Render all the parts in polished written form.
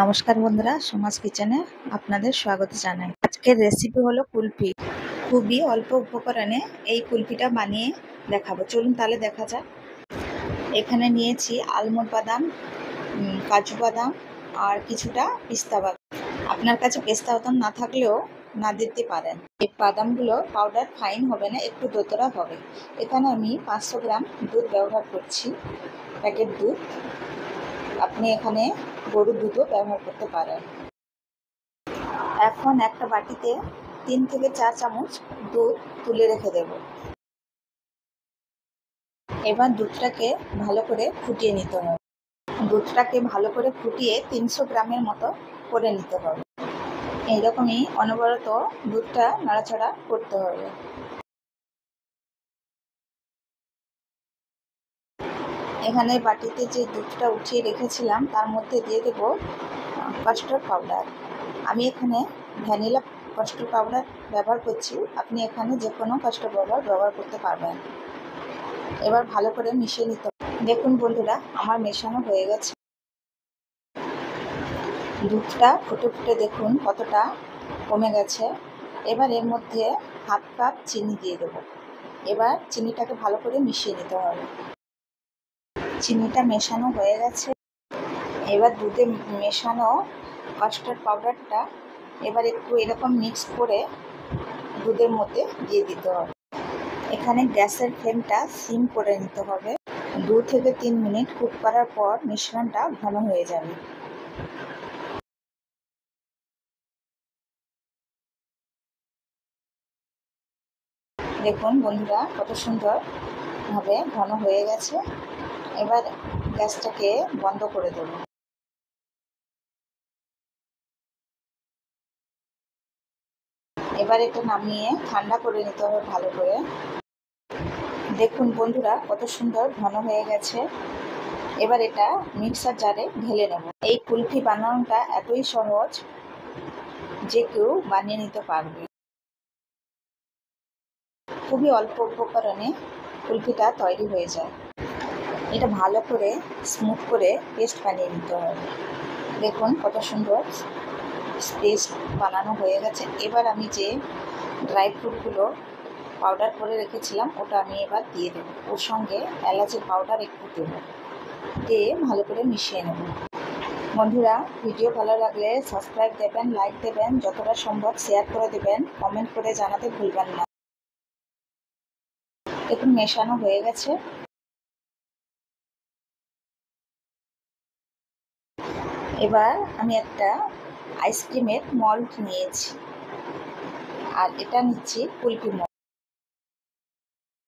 নমস্কার বন্ধুরা, সুমাস কিচেনে আপনাদের স্বাগত জানাই। আজকের রেসিপি হলো কুলফি। খুবই অল্প উপকরণে এই কুলফিটা বানিয়ে দেখাবো। চলুন তাহলে দেখা যাক। এখানে নিয়েছি আলমন্ড বাদাম, কাজু বাদাম আর কিছুটা পিস্তা বাদাম। আপনার কাছে পিস্তা বাদাম না থাকলেও না দিতে পারেন। এই বাদামগুলো পাউডার ফাইন হবে না, একটু দোতরা হবে। এখানে আমি 500 গ্রাম দুধ ব্যবহার করছি, প্যাকেট দুধ। আপনি এখানে গরুর দুধও ব্যবহার করতে পারেন। এখন একটা বাটিতে 3 থেকে 4 চামচ দুধ তুলে রেখে দেব। এবার দুধটাকে ভালো করে ফুটিয়ে নিতে হবে। দুধটাকে ভালো করে ফুটিয়ে 300 গ্রামের মতো করে নিতে হবে। এইরকমই অনবরত দুধটা নাড়াচাড়া করতে হবে। এখানে বাটিতে যে দুধটা উঠিয়ে রেখেছিলাম তার মধ্যে দিয়ে দেব কাস্টার্ড পাউডার। আমি এখানে ভ্যানিলা কাস্টার্ড পাউডার ব্যবহার করছি, আপনি এখানে যে কোনো কাস্টার্ড পাউডার ব্যবহার করতে পারবেন। এবার ভালো করে মিশিয়ে নিতে হবে। দেখুন বন্ধুরা, আমার মেশানো হয়ে গেছে। দুধটা ফুটে ফুটে দেখুন কতটা কমে গেছে। এবার এর মধ্যে হাফ কাপ চিনি দিয়ে দেবো। এবার চিনিটাকে ভালো করে মিশিয়ে নিতে হবে। চিনিটা মেশানো হয়ে গেছে। এবার দুধে মেশানো কাস্টার্ড পাউডারটা এবার একটু এরকম মিক্স করে দুধের মধ্যে দিয়ে দিতে হবে। এখানে গ্যাসের ফ্লেমটা সিম করে নিতে হবে। 2 থেকে 3 মিনিট কুক করার পর মিশ্রণটা ঘন হয়ে যাবে। দেখুন বন্ধুরা, কত সুন্দরভাবে ঘন হয়ে গেছে। এবার গ্যাসটাকে বন্ধ করে দেব। এবার এটা নামিয়ে ঠান্ডা করে নিতে হবে ভালো করে। দেখুন বন্ধুরা, কত সুন্দর ঘন হয়ে গেছে। এবার এটা মিক্সার জারে ঢেলে নেব। এই কুলফি বানানোটা এতই সহজ যে কেউ বানিয়ে নিতে পারবে। খুবই অল্প উপকরণে কুলফিটা তৈরি হয়ে যায়। এটা ভালো করে স্মুথ করে পেস্ট বানিয়ে নিতে হবে। দেখুন কত সুন্দর পেস্ট বানানো হয়ে গেছে। এবার আমি যে ড্রাই ফ্রুটগুলো পাউডার করে রেখেছিলাম ওটা আমি এবার দিয়ে দেবো। ওর সঙ্গে এলাচের পাউডার একটু দেবো, দিয়ে ভালো করে মিশিয়ে নেব। বন্ধুরা, ভিডিও ভালো লাগলে সাবস্ক্রাইব দেবেন, লাইক দেবেন, যতটা সম্ভব শেয়ার করে দেবেন, কমেন্ট করে জানাতে ভুলবেন না। দেখুন মেশানো হয়ে গেছে। এবার আমি একটা আইসক্রিমের মল্ড নিয়েছি, আর এটা নিচ্ছি কুলফি মল্ড।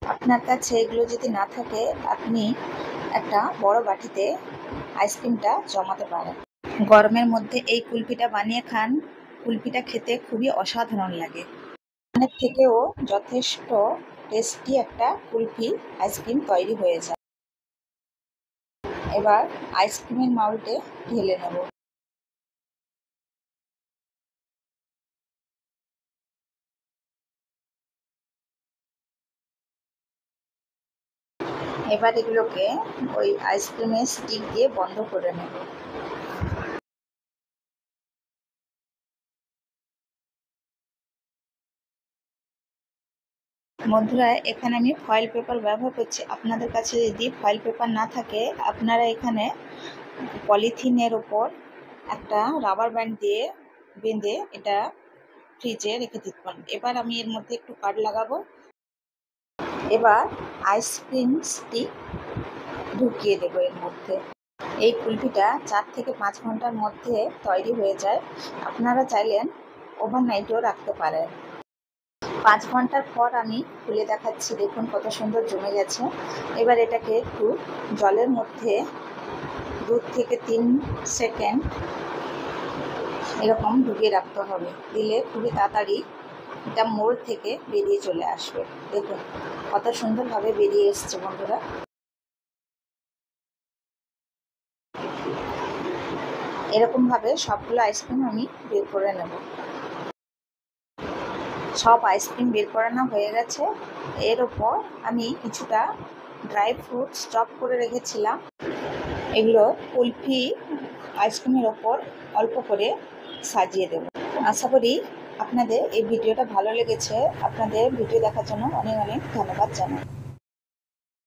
আপনার কাছে এগুলো যদি না থাকে আপনি একটা বড় বাটিতে আইসক্রিমটা জমাতে পারেন। গরমের মধ্যে এই কুলফিটা বানিয়ে খান। কুলফিটা খেতে খুবই অসাধারণ লাগে। এর থেকেও যথেষ্ট টেস্টি একটা কুলফি আইসক্রিম তৈরি হয়ে যায়। এবার আইসক্রিমের মাউল্টে ঢেলে নেব। এবার এগুলোকে ওই আইসক্রিমের স্টিক দিয়ে বন্ধ করে নেব। বন্ধুরা, এখানে আমি ফয়েল পেপার ব্যবহার করছি। আপনাদের কাছে যদি ফয়েল পেপার না থাকে আপনারা এখানে পলিথিনের ওপর একটা রাবার ব্যান্ড দিয়ে বেঁধে এটা ফ্রিজে রেখে দিতে পারেন। এবার আমি এর মধ্যে একটু কাঠ লাগাবো। এবার আইসক্রিম স্টিক ঢুকিয়ে দেবো এর মধ্যে। এই কুলফিটা 4 থেকে 5 ঘন্টার মধ্যে তৈরি হয়ে যায়। আপনারা চাইলেন ওভারনাইটও রাখতে পারেন। 5 ঘন্টার পর আমি খুলে দেখাচ্ছি। দেখুন কত সুন্দর জমে গেছে। এবার এটাকে একটু জলের মধ্যে 2 থেকে 3 সেকেন্ড এরকম ঢুকিয়ে রাখতে হবে। দিলে খুবই তাড়াতাড়ি এটা মোল্ড থেকে বেরিয়ে চলে আসবে। দেখুন কত সুন্দরভাবে বেরিয়ে এসছে বন্ধুরা। এরকমভাবে সবগুলো আইসক্রিম আমি বের করে নেব। সব আইসক্রিম বের করানো হয়ে গেছে। এর ওপর আমি কিছুটা ড্রাই ফ্রুটস চপ করে রেখেছিলাম। এগুলো কুলফি আইসক্রিমের ওপর অল্প করে সাজিয়ে দেব। আশা করি আপনাদের এই ভিডিওটা ভালো লেগেছে। আপনাদের ভিডিও দেখার জন্য অনেক অনেক ধন্যবাদ জানাই।